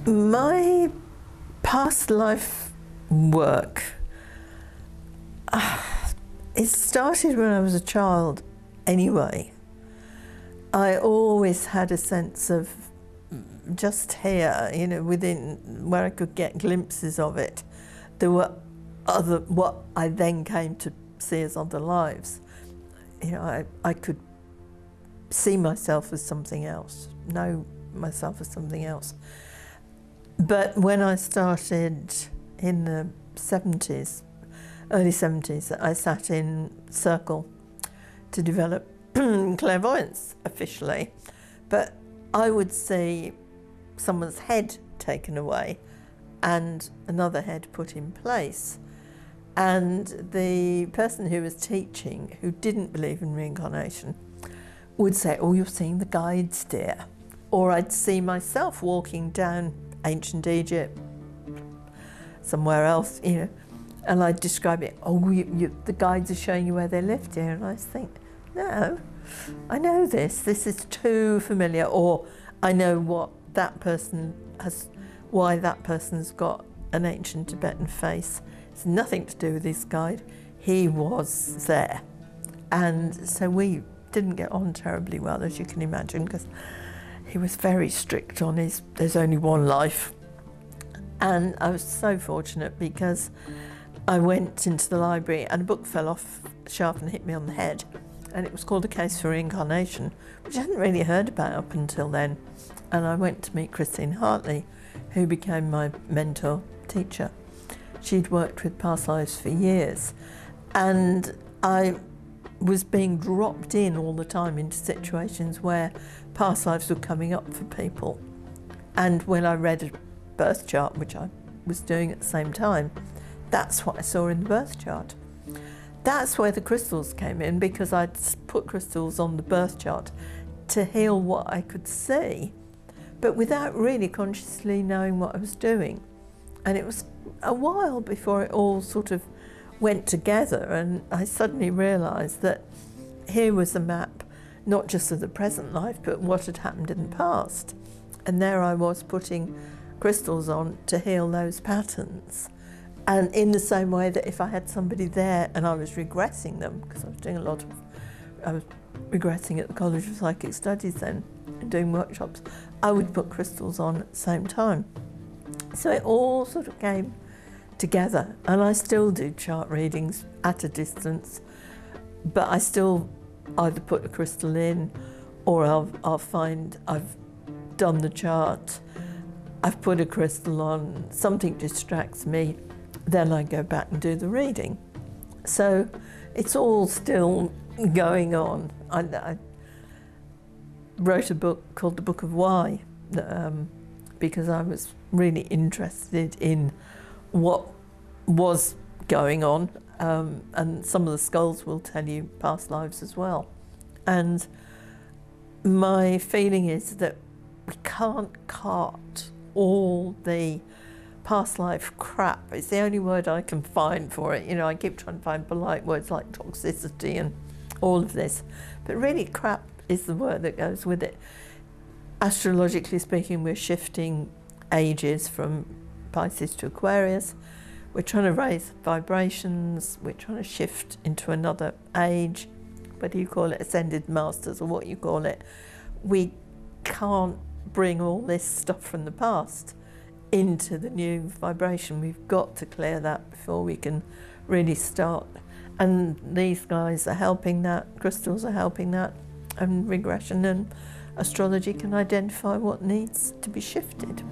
My past life work, it started when I was a child anyway. I always had a sense of just here, you know, within where I could get glimpses of it. There were other, what I then came to see as other lives. You know, I could see myself as something else, know myself as something else. But when I started in the 70s, early 70s, I sat in Circle to develop clairvoyance officially. But I would see someone's head taken away and another head put in place. And the person who was teaching, who didn't believe in reincarnation, would say, "Oh, you're seeing the guides, dear." Or I'd see myself walking down ancient Egypt, somewhere else, you know, and I'd describe it, "Oh, the guides are showing you where they lived, dear." And I think, no, I know this is too familiar, or I know what that person has, why that person's got an ancient Tibetan face. It's nothing to do with this guide. He was there. And so we didn't get on terribly well, as you can imagine, because he was very strict on his, there's only one life. And I was so fortunate because I went into the library and a book fell off a shelf and hit me on the head. And it was called A Case for Reincarnation, which I hadn't really heard about up until then. And I went to meet Christine Hartley, who became my mentor teacher. She'd worked with past lives for years. And I was being dropped in all the time into situations where past lives were coming up for people. And when I read a birth chart, which I was doing at the same time, that's what I saw in the birth chart. That's where the crystals came in, because I'd put crystals on the birth chart to heal what I could see, but without really consciously knowing what I was doing. And it was a while before it all sort of went together, and I suddenly realised that here was a map, not just of the present life, but what had happened in the past. And there I was putting crystals on to heal those patterns. And in the same way that if I had somebody there and I was regressing them, because I was doing I was regressing at the College of Psychic Studies then, and doing workshops, I would put crystals on at the same time. So it all sort of came together, and I still do chart readings at a distance, but I still either put a crystal in, or I'll find I've done the chart, I've put a crystal on, something distracts me, then I go back and do the reading. So it's all still going on. I wrote a book called The Book of Why, because I was really interested in what was going on, and some of the skulls will tell you past lives as well. And my feeling is that we can't cart all the past life crap. It's the only word I can find for it. You know, I keep trying to find polite words like toxicity and all of this, but really crap is the word that goes with it. Astrologically speaking, we're shifting ages from Pisces to Aquarius. We're trying to raise vibrations, we're trying to shift into another age, whether you call it ascended masters or what you call it. We can't bring all this stuff from the past into the new vibration. We've got to clear that before we can really start. And these guys are helping that, crystals are helping that, and regression and astrology can identify what needs to be shifted.